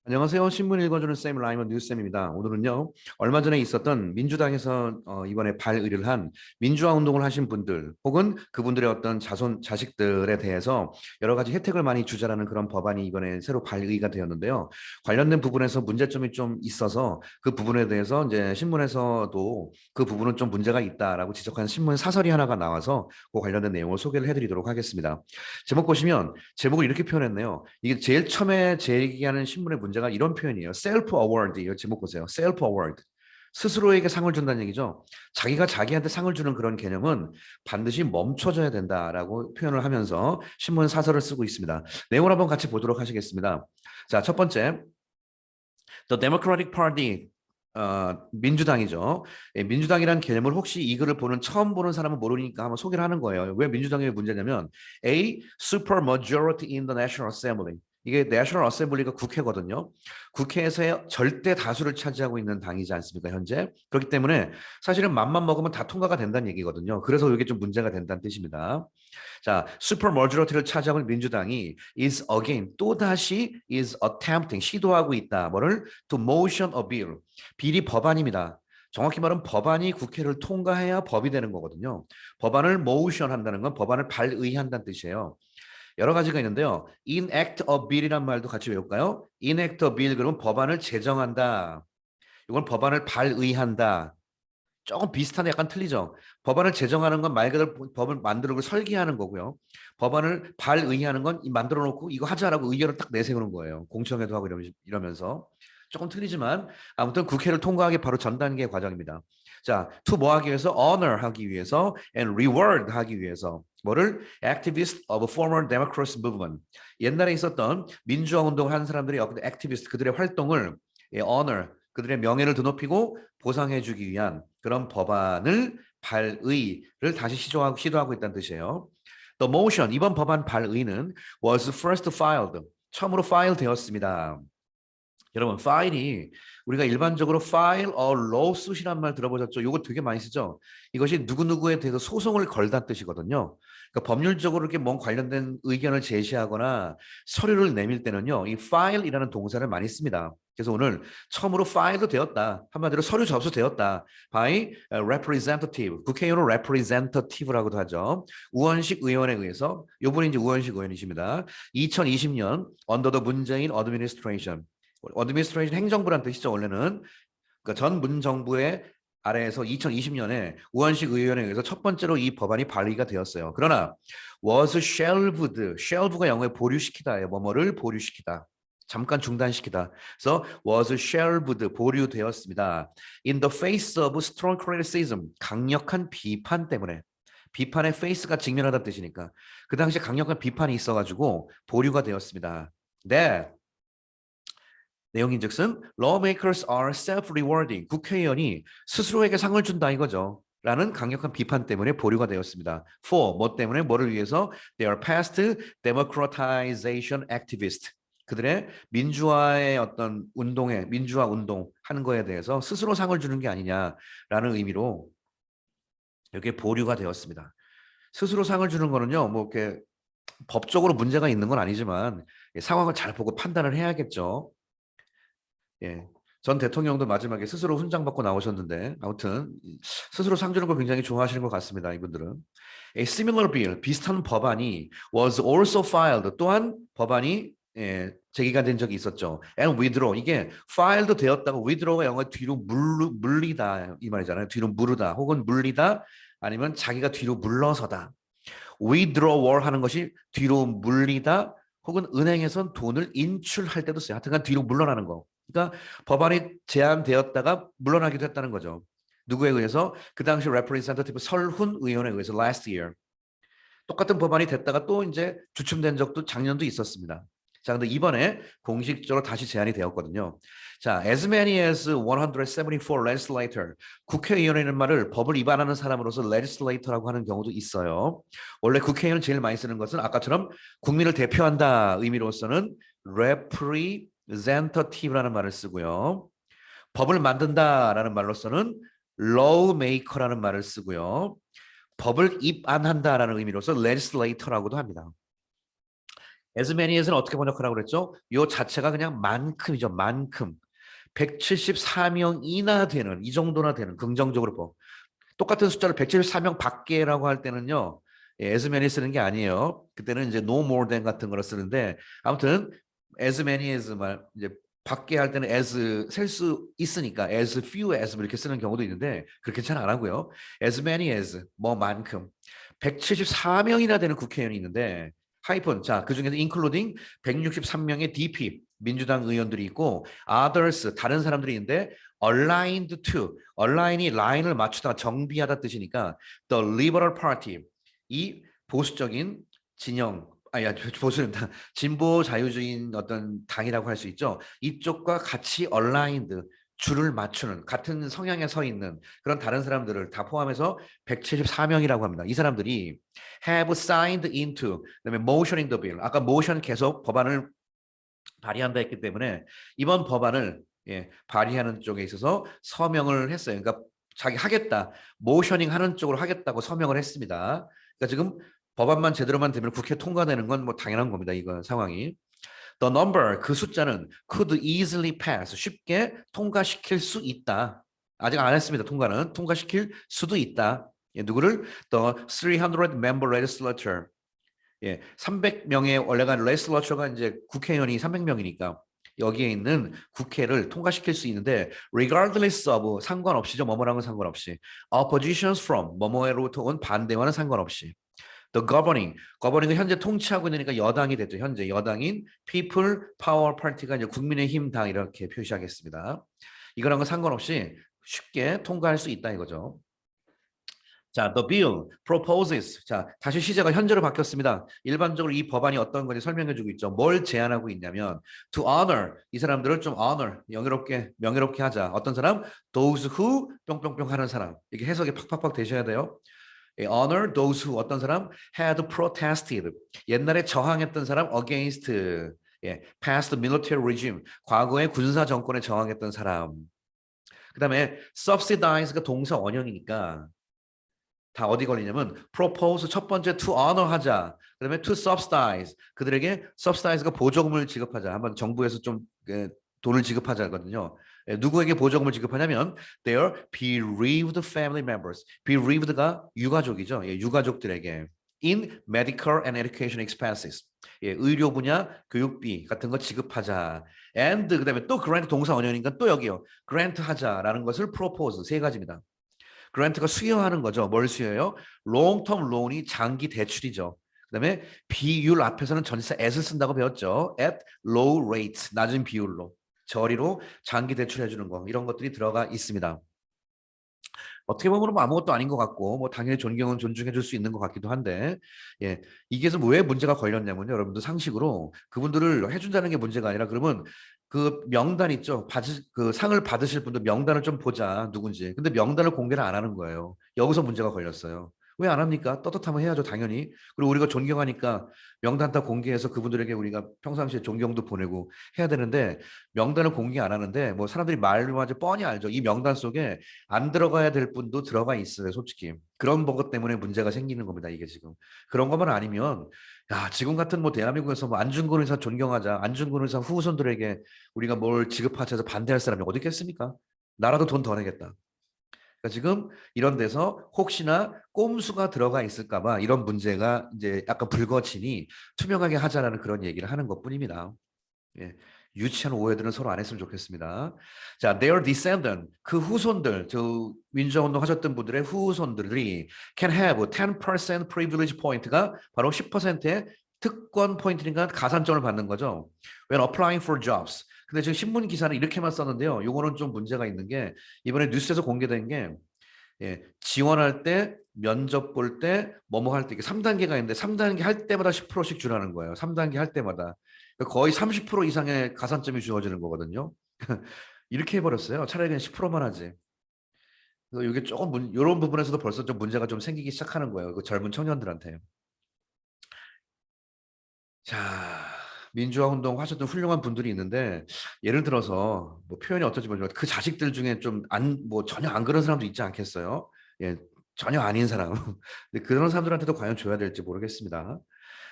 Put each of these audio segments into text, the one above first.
안녕하세요. 신문 읽어주는 쌤 라이먼 뉴스쌤입니다. 오늘은요, 얼마 전에 있었던 민주당에서 이번에 발의를 한 민주화 운동을 하신 분들 혹은 그분들의 어떤 자식들에 대해서 여러 가지 혜택을 많이 주자라는 그런 법안이 이번에 새로 발의가 되었는데요. 관련된 부분에서 문제점이 좀 있어서 그 부분에 대해서 이제 신문에서도 그 부분은 좀 문제가 있다라고 지적한 신문 사설이 하나가 나와서 그 관련된 내용을 소개를 해드리도록 하겠습니다. 제목 보시면 제목을 이렇게 표현했네요. 이게 제일 처음에 제기하는 신문의 문제가 이런 표현이에요. 셀프 어워드. 이 제목 보세요. 셀프 어워드. 스스로에게 상을 준다는 얘기죠. 자기가 자기한테 상을 주는 그런 개념은 반드시 멈춰져야 된다라고 표현을 하면서 신문 사설을 쓰고 있습니다. 내용을 한번 같이 보도록 하시겠습니다. 자, 첫 번째, The Democratic Party 민주당이죠. 예, 민주당이라는 개념을 혹시 이 글을 처음 보는 사람은 모르니까 한번 소개를 하는 거예요. 왜 민주당이 문제냐면 A super majority in the National Assembly. 이게 National Assembly가 국회거든요. 국회에서의 절대 다수를 차지하고 있는 당이지 않습니까, 현재? 그렇기 때문에 사실은 맘만 먹으면 다 통과가 된다는 얘기거든요. 그래서 이게 좀 문제가 된다는 뜻입니다. 자, 슈퍼 머저리티를 차지하고 있는 민주당이 is again 또다시 is attempting 시도하고 있다. 뭐를 to motion a bill. 비리 법안입니다. 정확히 말하면 법안이 국회를 통과해야 법이 되는 거거든요. 법안을 motion 한다는 건 법안을 발의한다는 뜻이에요. 여러 가지가 있는데요. enact a bill이란 말도 같이 외울까요? enact a bill 그러면 법안을 제정한다. 이건 법안을 발의한다. 조금 비슷한데 약간 틀리죠. 법안을 제정하는 건 말 그대로 법을 만들고 설계하는 거고요. 법안을 발의하는 건 만들어 놓고 이거 하자라고 의견을 딱 내세우는 거예요. 공청회도 하고 이러면서. 조금 틀리지만 아무튼 국회를 통과하기 바로 전 단계 과정입니다. 자, to 뭐 하기 위해서 honor 하기 위해서 and reward 하기 위해서 뭐를 activist of former democracy movement 옛날에 있었던 민주화 운동 한 사람들이 activist 그들의 활동을 honor 그들의 명예를 드높이고 보상해주기 위한 그런 법안을 발의를 다시 시도하고 있다는 뜻이에요. The motion 이번 법안 발의는 was first filed 처음으로 파일 되었습니다. 여러분 파일이 우리가 일반적으로 file a lawsuit이란 말 들어보셨죠? 이거 되게 많이 쓰죠. 이것이 누구누구에 대해서 소송을 걸다는 뜻이거든요. 그러니까 법률적으로 이렇게 뭔 관련된 의견을 제시하거나 서류를 내밀 때는요, 이 file이라는 동사를 많이 씁니다. 그래서 오늘 처음으로 file도 되었다. 한마디로 서류 접수되었다. by representative. 국회의원은 representative라고도 하죠. 우원식 의원에 의해서 이분이 이제 우원식 의원이십니다. 2020년 under the 문재인 administration. 어드미니스트레이션 행정부란 뜻이죠. 원래는 그러니까 전 문정부의 아래에서 2020년에 우원식 의원에 의해서 첫 번째로 이 법안이 발의가 되었어요. 그러나 was shelved가 영어에 보류시키다예요. 뭐뭐를 보류시키다. 잠깐 중단시키다. 그래서 was shelved 보류되었습니다. In the face of strong criticism 강력한 비판 때문에 비판의 face가 직면하다는 뜻이니까 그 당시에 강력한 비판이 있어가지고 보류가 되었습니다. 네. 내용인즉슨 lawmakers are self-rewarding. 국회의원이 스스로에게 상을 준다 이거죠. 라는 강력한 비판 때문에 보류가 되었습니다. For 뭐 때문에 뭐를 위해서 their past democratization activist. 그들의 민주화의 어떤 운동에 민주화 운동 하는 거에 대해서 스스로 상을 주는 게 아니냐라는 의미로 이렇게 보류가 되었습니다. 스스로 상을 주는 거는요. 뭐 이렇게 법적으로 문제가 있는 건 아니지만 상황을 잘 보고 판단을 해야겠죠. 예. 전 대통령도 마지막에 스스로 훈장 받고 나오셨는데 아무튼 스스로 상 주는 걸 굉장히 좋아하시는 것 같습니다. 이분들은. A similar bill, 비슷한 법안이 was also filed, 또한 법안이 제기가 된 적이 있었죠. And withdraw, 이게 filed 되었다가 withdraw가 영어 뒤로 물리다 이 말이잖아요. 뒤로 무르다 혹은 물리다 아니면 자기가 뒤로 물러서다. withdrawal 하는 것이 뒤로 물리다 혹은 은행에선 돈을 인출할 때도 써요. 하여튼간 뒤로 물러나는 거. 그러니까 법안이 제안되었다가 물러나기도 했다는 거죠. 누구에 의해서? 그 당시 representative 설훈 의원에 의해서 last year. 똑같은 법안이 됐다가 또 이제 주춤된 적도 작년도 있었습니다. 자, 근데 이번에 공식적으로 다시 제안이 되었거든요. 자, as many as 174 legislator. 국회의원이라는 말을 법을 위반하는 사람으로서 legislator라고 하는 경우도 있어요. 원래 국회의원을 제일 많이 쓰는 것은 아까처럼 국민을 대표한다 의미로서는 representative라는 말을 쓰고요. 법을 만든다라는 말로서는 lawmaker라는 말을 쓰고요. 법을 입안한다라는 의미로서 legislator라고도 합니다. as many as는 어떻게 번역하라고 그랬죠? 요 자체가 그냥 만큼이죠. 만큼. 174명이나 되는 이 정도나 되는 긍정적으로 똑같은 숫자를 174명 밖에라고 할 때는요. 예, as many 쓰는 게 아니에요. 그때는 이제 no more than 같은 거를 쓰는데 아무튼 as many as 말 이제 밖에 할 때는 as 셀 수 있으니까 as few as 이렇게 쓰는 경우도 있는데 그렇게 잘 안 하고요. as many as 뭐만큼 174명이나 되는 국회의원이 있는데 하이픈 자 그중에서 including 163명의 DP 민주당 의원들이 있고 others 다른 사람들이 있는데 aligned to align이 라인을 맞추다가 정비하다 뜻이니까 the liberal party 이 보수적인 진영 아니 보수는 진보 자유주의인 어떤 당이라고 할 수 있죠. 이쪽과 같이 aligned 줄을 맞추는 같은 성향에 서 있는 그런 다른 사람들을 다 포함해서 174명이라고 합니다. 이 사람들이 have signed into 그다음에 motioning the bill 아까 motion 계속 법안을 발의한다 했기 때문에 이번 법안을 발의하는 쪽에 있어서 서명을 했어요. 그러니까 자기 하겠다, 모셔닝 하는 쪽으로 하겠다고 서명을 했습니다. 그러니까 지금 법안만 제대로만 되면 국회 통과되는 건 뭐 당연한 겁니다. 이거 상황이. The number 그 숫자는 could easily pass 쉽게 통과시킬 수 있다. 아직 안 했습니다. 통과는 통과시킬 수도 있다. 누구를 the 300 member legislature 300명의 원래가 레슬러처가 이제 국회의원이 300명이니까 여기에 있는 국회를 통과시킬 수 있는데 regardless of 상관없이죠. 뭐뭐랑은 상관없이 oppositions from 뭐뭐로부터 온 반대와는 상관없이 the governing 현재 통치하고 있으니까 여당이 됐죠. 현재 여당인 People Power Party가 이제 국민의힘 당 이렇게 표시하겠습니다. 이거랑은 상관없이 쉽게 통과할 수 있다 이거죠. 자, the bill proposes. 자, 다시 시제가 현재로 바뀌었습니다. 일반적으로 이 법안이 어떤 건지 설명해주고 있죠. 뭘 제안하고 있냐면 to honor 이 사람들을 좀 honor 영예롭게 명예롭게 하자. 어떤 사람? Those who 뿅뿅뿅 하는 사람. 이게 해석이 팍팍팍 되셔야 돼요. honor those who 어떤 사람? had protested 옛날에 저항했던 사람 against past military regime 과거의 군사 정권에 저항했던 사람. 그다음에 subsidize가 동사 원형이니까. 다 어디 걸리냐면 propose 첫 번째 to honor 하자. 그다음에 to subsidize 그들에게 subsidize가 보조금을 지급하자. 한번 정부에서 좀 돈을 지급하자거든요. 누구에게 보조금을 지급하냐면 their bereaved family members. bereaved가 유가족이죠. 유가족들에게 in medical and education expenses. 의료 분야 교육비 같은 거 지급하자. and 그다음에 또 grant 동사 원형이니까 또 여기요. grant 하자라는 것을 propose 세 가지입니다. 그랜트가 수여하는 거죠. 뭘 수여해요? long-term loan이 장기 대출이죠. 그다음에 비율 앞에서는 전치사 at을 쓴다고 배웠죠. at low rates 낮은 비율로 저리로 장기 대출해 주는 거 이런 것들이 들어가 있습니다. 어떻게 보면 뭐 아무것도 아닌 것 같고 뭐 당연히 존경은 존중해 줄 수 있는 것 같기도 한데 이게 왜 문제가 걸렸냐면요. 여러분들 상식으로 그분들을 해준다는 게 문제가 아니라 그러면 그 명단 있죠. 그 상을 받으실 분들 명단을 좀 보자 누군지. 근데 명단을 공개를 안 하는 거예요. 여기서 문제가 걸렸어요. 왜 안 합니까? 떳떳하면 해야죠, 당연히. 그리고 우리가 존경하니까 명단 다 공개해서 그분들에게 우리가 평상시에 존경도 보내고 해야 되는데 명단을 공개 안 하는데 뭐 사람들이 말로 아주 뻔히 알죠. 이 명단 속에 안 들어가야 될 분도 들어가 있어요, 솔직히. 그런 것 때문에 문제가 생기는 겁니다, 이게 지금. 그런 것만 아니면 야, 지금 같은 뭐 대한민국에서 뭐 안중근 의사 존경하자, 안중근 의사 후손들에게 우리가 뭘 지급하자 해서 반대할 사람이 어디 있겠습니까? 나라도 돈 더 내겠다. 그러니까 지금 이런 데서 혹시나 꼼수가 들어가 있을까 봐 이런 문제가 이제 약간 불거지니 투명하게 하자라는 그런 얘기를 하는 것뿐입니다. 유치한 오해들은 서로 안 했으면 좋겠습니다. 자, their descendant, 그 후손들, 저 민주화운동 하셨던 분들의 후손들이 can have 10% privilege point가 바로 10%의 특권 포인트니까 가산점을 받는 거죠. When applying for jobs. 근데 지금 신문 기사는 이렇게만 썼는데요. 요거는 좀 문제가 있는 게 이번에 뉴스에서 공개된 게 지원할 때 면접 볼 때 뭐뭐 할 때 이게 3단계가 있는데 3단계 할 때마다 10%씩 주라는 거예요. 3단계 할 때마다. 그러니까 거의 30% 이상의 가산점이 주어지는 거거든요. 이렇게 해버렸어요. 차라리 그냥 10%만 하지. 그래서 이게 조금 이런 부분에서도 벌써 좀 문제가 좀 생기기 시작하는 거예요. 그 젊은 청년들한테. 자, 민주화 운동 하셨던 훌륭한 분들이 있는데 예를 들어서 뭐 표현이 어떨지 모르지만 그 자식들 중에 좀 뭐 전혀 안 그런 사람도 있지 않겠어요? 전혀 아닌 사람. 근데 그런 사람들한테도 과연 줘야 될지 모르겠습니다.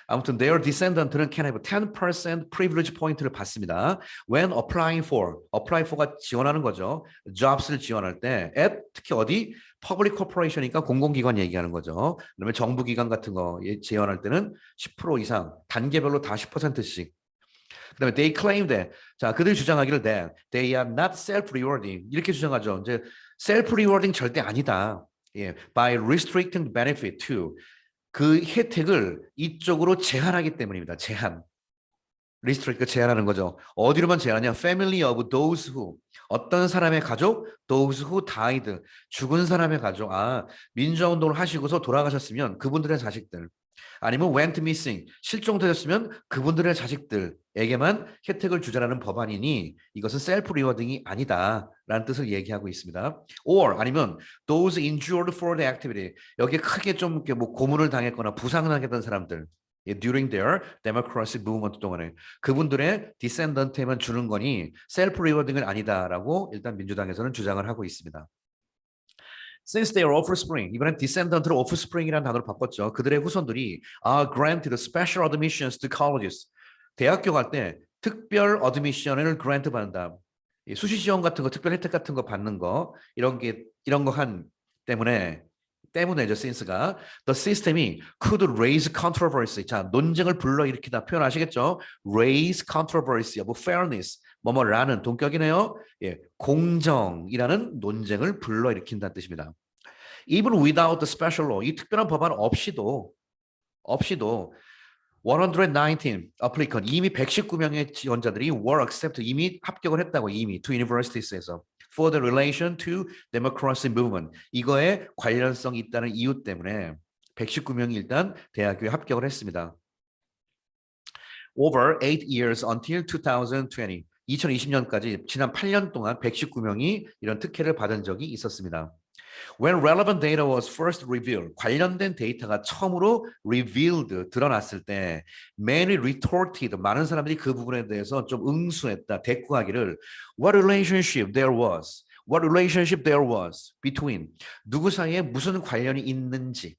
아무튼 their descendant는 can have 10% privilege point를 받습니다. When applying for, apply for가 지원하는 거죠. jobs를 지원할 때 at 특히 어디 public corporation이니까 공공기관 얘기하는 거죠. 그다음에 정부기관 같은 거 지원할 때는 10% 이상 단계별로 다 10%씩. 그다음에 they claim that 자 그들이 주장하기를 that they are not self-rewarding 이렇게 주장하죠. 이제 self-rewarding 절대 아니다. 예, by restricting benefit to 그 혜택을 이쪽으로 제한하기 때문입니다. 제한. restrict 제한하는 거죠. 어디로만 제한하냐? Family of those who 어떤 사람의 가족? Those who died 죽은 사람의 가족. 아 민주화 운동을 하시고서 돌아가셨으면 그분들의 자식들. 아니면 went missing 실종되셨으면 그분들의 자식들에게만 혜택을 주자라는 법안이니 이것은 셀프 리워딩이 아니다라는 뜻을 얘기하고 있습니다. or 아니면 those injured for the activity 여기에 크게 좀 이렇게 뭐 고문을 당했거나 부상을 당했던 사람들 during their democracy movement 동안에 그분들의 descendant에만 주는 거니 셀프 리워딩은 아니다라고 일단 민주당에서는 주장을 하고 있습니다. Since they are offspring, 이번엔 descendant로 offspring이라는 단어로 바꿨죠. 그들의 후손들이 are granted special admissions to colleges. 대학교 갈 때 특별 admission을 grant 받는다. 수시 지원 같은 거, 특별 혜택 같은 거 받는 거 이런 거 한 때문에죠. since가 the system이 could raise controversy. 자 논쟁을 불러일으키다 표현 아시겠죠? raise controversy of fairness. 뭐뭐라는 동격이네요. 예, 공정이라는 논쟁을 불러일으킨다는 뜻입니다. Even without the special law, 이 특별한 법안 없이도 119 applicant 이미 119명의 지원자들이 were accepted 이미 합격을 했다고 이미 to universities에서 for the relation to democracy movement 이거에 관련성이 있다는 이유 때문에 119명이 일단 대학교에 합격을 했습니다. Over 8 years until 2020 2020년까지 지난 8년 동안 119명이 이런 특혜를 받은 적이 있었습니다. When relevant data was first revealed, 관련된 데이터가 처음으로 revealed, 드러났을 때 many retorted, 많은 사람들이 그 부분에 대해서 좀 응수했다, 대꾸하기를 What relationship there was between 누구 사이에 무슨 관련이 있는지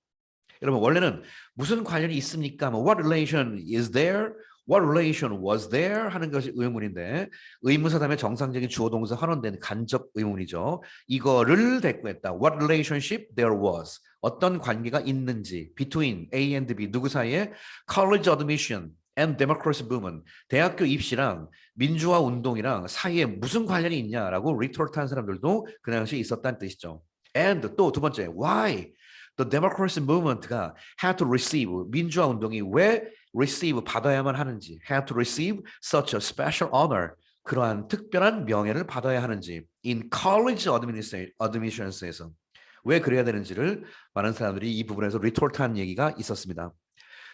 여러분 원래는 무슨 관련이 있습니까? 뭐 What relation is there? What relation was there? 하는 것이 의문인데 의문사 다음에 정상적인 주어 동사 환원된 간접 의문이죠. 이거를 대꾸했다. What relationship there was? 어떤 관계가 있는지 between A and B 누구 사이에 college admission and democracy movement 대학교 입시랑 민주화 운동이랑 사이에 무슨 관련이 있냐라고 리토트한 사람들도 그 당시에 있었다는 뜻이죠. And 또 두 번째 why? The democracy movement가 had to receive 민주화 운동이 왜 receive 받아야만 하는지 had to receive such a special honor 그러한 특별한 명예를 받아야 하는지 in college admissions에서 왜 그래야 되는지를 많은 사람들이 이 부분에서 리토트한 얘기가 있었습니다.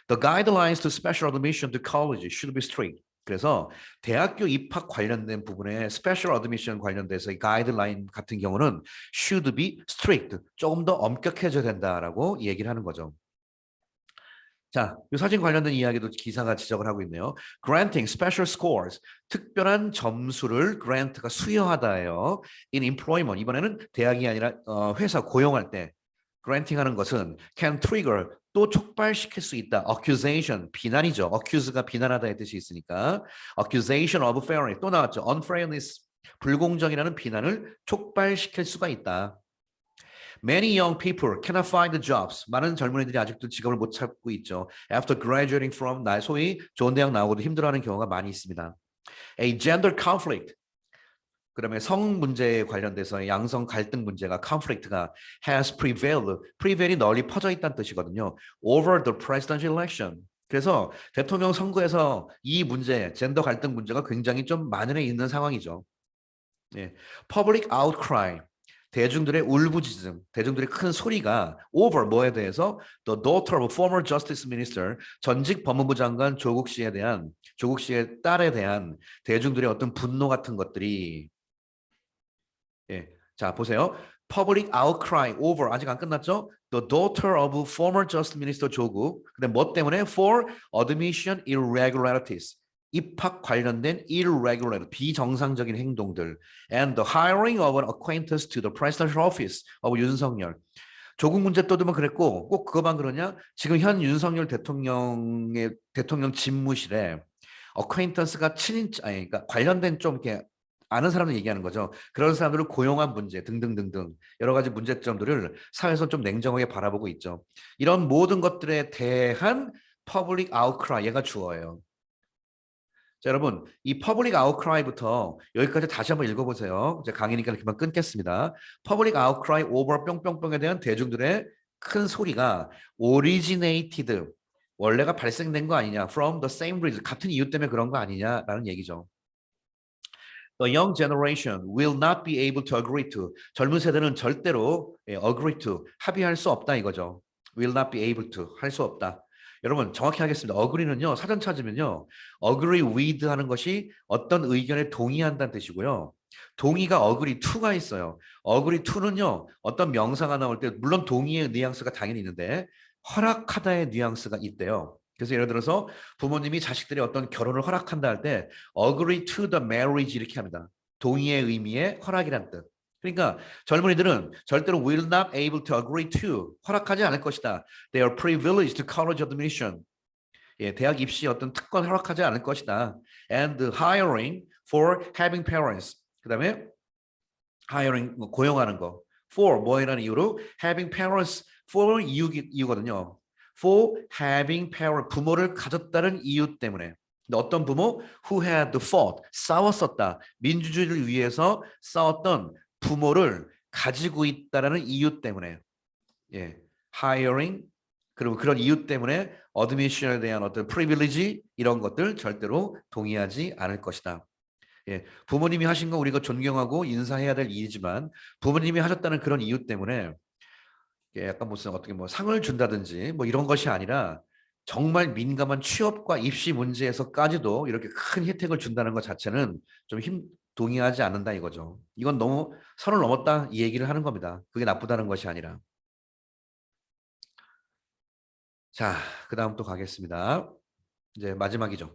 The guidelines to special admission to college should be strict. 그래서 대학교 입학 관련된 부분에 special admission 관련돼서 이 가이드라인 같은 경우는 should be strict. 조금 더 엄격해져야 된다라고 얘기를 하는 거죠. 자, 이 사진 관련된 이야기도 기사가 지적을 하고 있네요. Granting special scores, 특별한 점수를 grant가 수여하다예요. In employment, 이번에는 대학이 아니라 회사 고용할 때 granting하는 것은 can trigger, 또 촉발시킬 수 있다. accusation, 비난이죠. accuse가 비난하다의 뜻이 있으니까 accusation of fairness, 또 나왔죠. unfairness, 불공정이라는 비난을 촉발시킬 수가 있다. Many young people cannot find jobs. 많은 젊은이들이 아직도 직업을 못 찾고 있죠. After graduating from 소위 좋은 대학 나오고도 힘들어하는 경우가 많이 있습니다. A gender conflict. 그다음에 성 문제에 관련돼서 양성 갈등 문제가 conflict가 has prevailed. prevail이 널리 퍼져 있다는 뜻이거든요. Over the presidential election. 그래서 대통령 선거에서 이 문제, 젠더 갈등 문제가 굉장히 좀 만연해 있는 상황이죠. 예. Public outcry. 대중들의 울부짖음, 대중들의 큰 소리가 over 뭐에 대해서 the daughter of former justice minister 전직 법무부 장관 조국 씨의 딸에 대한 대중들의 어떤 분노 같은 것들이 예, 자 보세요. public outcry over 아직 안 끝났죠? The daughter of former justice minister 조국. 근데 뭐 때문에 for admission irregularities. 입학 관련된 irregular, 비정상적인 행동들 and the hiring of an acquaintance to the presidential office of 윤석열. 조국 문제 떠들면 그랬고 꼭 그거만 그러냐? 지금 현 윤석열 대통령의 대통령 집무실에 어퀘인턴스가 친인 아니 그러니까 관련된 좀 이렇게 아는 사람들 얘기하는 거죠. 그런 사람들을 고용한 문제 등등등등 여러 가지 문제점들을 사회에서 좀 냉정하게 바라보고 있죠. 이런 모든 것들에 대한 퍼블릭 아웃크라이 얘가 주어예요. 자, 여러분, 이 퍼블릭 아웃크라이부터 여기까지 다시 한번 읽어보세요. 이제 강의니까 그만 끊겠습니다. 퍼블릭 아웃크라이 오버 뿅뿅뿅에 대한 대중들의 큰 소리가 originated, 원래가 발생된 거 아니냐, from the same reason, 같은 이유 때문에 그런 거 아니냐라는 얘기죠. The young generation will not be able to agree to. 젊은 세대는 절대로 agree to, 합의할 수 없다 이거죠. will not be able to, 할 수 없다. 여러분 정확히 하겠습니다. agree는요. 사전 찾으면요. agree with 하는 것이 어떤 의견에 동의한다는 뜻이고요. 동의가 agree to가 있어요. agree to는요. 어떤 명사가 나올 때 물론 동의의 뉘앙스가 당연히 있는데 허락하다의 뉘앙스가 있대요. 그래서 예를 들어서 부모님이 자식들이 어떤 결혼을 허락한다 할 때 agree to the marriage 이렇게 합니다. 동의의 의미의 허락이란 뜻. 그러니까 젊은이들은 절대로 will not able to agree to 허락하지 않을 것이다. They are privileged to college admission. 예, 대학 입시 어떤 특권 허락하지 않을 것이다. And hiring for having parents. 그다음에 hiring 고용하는 거. For 뭐이라는 이유로 having parents for 이유거든요. For having parents 부모를 가졌다는 이유 때문에. 근데 어떤 부모? Who had fought 싸웠었다. 민주주의를 위해서 싸웠던 부모를 가지고 있다라는 이유 때문에. 예. hiring 그리고 그런 이유 때문에 admission에 대한 어떤 privilege 이런 것들 절대로 동의하지 않을 것이다. 예, 부모님이 하신 거 우리가 존경하고 인사해야 될 일이지만 부모님이 하셨다는 그런 이유 때문에 약간 무슨 어떻게 뭐 상을 준다든지 뭐 이런 것이 아니라 정말 민감한 취업과 입시 문제에서까지도 이렇게 큰 혜택을 준다는 것 자체는 좀 동의하지 않는다 이거죠. 이건 너무 선을 넘었다 이 얘기를 하는 겁니다. 그게 나쁘다는 것이 아니라. 자, 그 다음 또 가겠습니다. 이제 마지막이죠.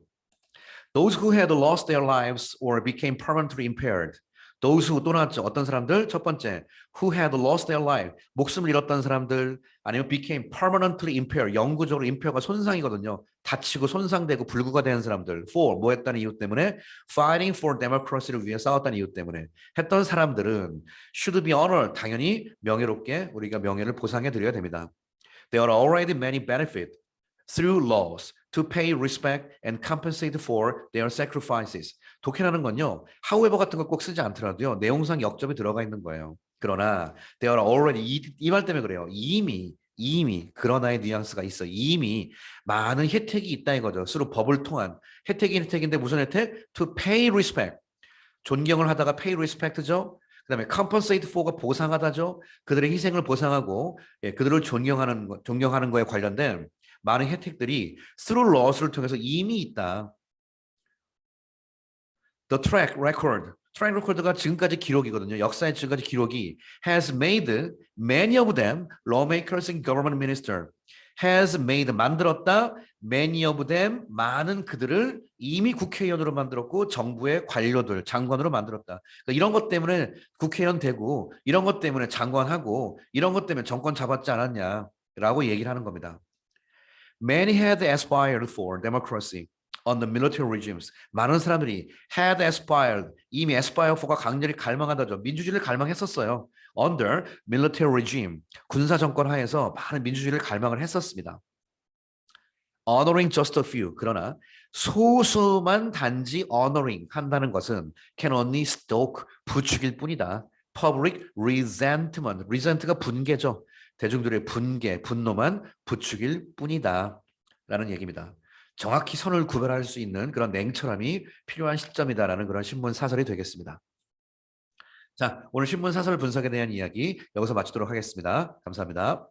Those who had lost their lives or became permanently impaired. Those who 또 나왔죠. 어떤 사람들? 첫 번째, who had lost their life. 목숨을 잃었던 사람들 아니면 became permanently impaired. 영구적으로 impaired가 손상이거든요. 다치고 손상되고 불구가 되는 사람들. for 뭐 했다는 이유 때문에 fighting for democracy를 위해 싸웠다는 이유 때문에 했던 사람들은 should be honored. 당연히 명예롭게 우리가 명예를 보상해 드려야 됩니다. There are already many benefits through laws to pay respect and compensate for their sacrifices. 독해라는 건요. however 같은 걸 꼭 쓰지 않더라도요. 내용상 역점이 들어가 있는 거예요. 그러나 there are already 이 말 때문에 그래요. 이미 그러나의 뉘앙스가 있어. 이미 많은 혜택이 있다 이거죠. 서로 법을 통한 혜택인데 무슨 혜택? To pay respect. 존경을 하다가 pay respect죠. 그다음에 compensate for가 보상하다죠. 그들의 희생을 보상하고 그들을 존경하는 거에 관련된 많은 혜택들이 through laws를 통해서 이미 있다. The track record가 지금까지 기록이거든요. 역사의 지금까지 기록이 has made many of them lawmakers and government minister. has made 만들었다. many of them 많은 그들을 이미 국회의원으로 만들었고 정부의 관료들 장관으로 만들었다. 그러니까 이런 것 때문에 국회의원 되고 이런 것 때문에 장관하고 이런 것 때문에 정권 잡았지 않았냐라고 얘기를 하는 겁니다. Many had aspired for democracy under military regimes. 많은 사람들이 had aspired, 이미 aspire for가 강렬히 갈망하다죠. 민주주의를 갈망했었어요. Under military regime, 군사 정권 하에서 많은 민주주의를 갈망을 했었습니다. Honoring just a few, 그러나 소수만 단지 honoring 한다는 것은 can only stoke, 부추길 뿐이다. Public resentment, resent가 분개죠. 대중들의 분개, 분노만 부추길 뿐이다. 라는 얘기입니다. 정확히 선을 구별할 수 있는 그런 냉철함이 필요한 시점이다라는 그런 신문 사설이 되겠습니다. 자, 오늘 신문 사설 분석에 대한 이야기 여기서 마치도록 하겠습니다. 감사합니다.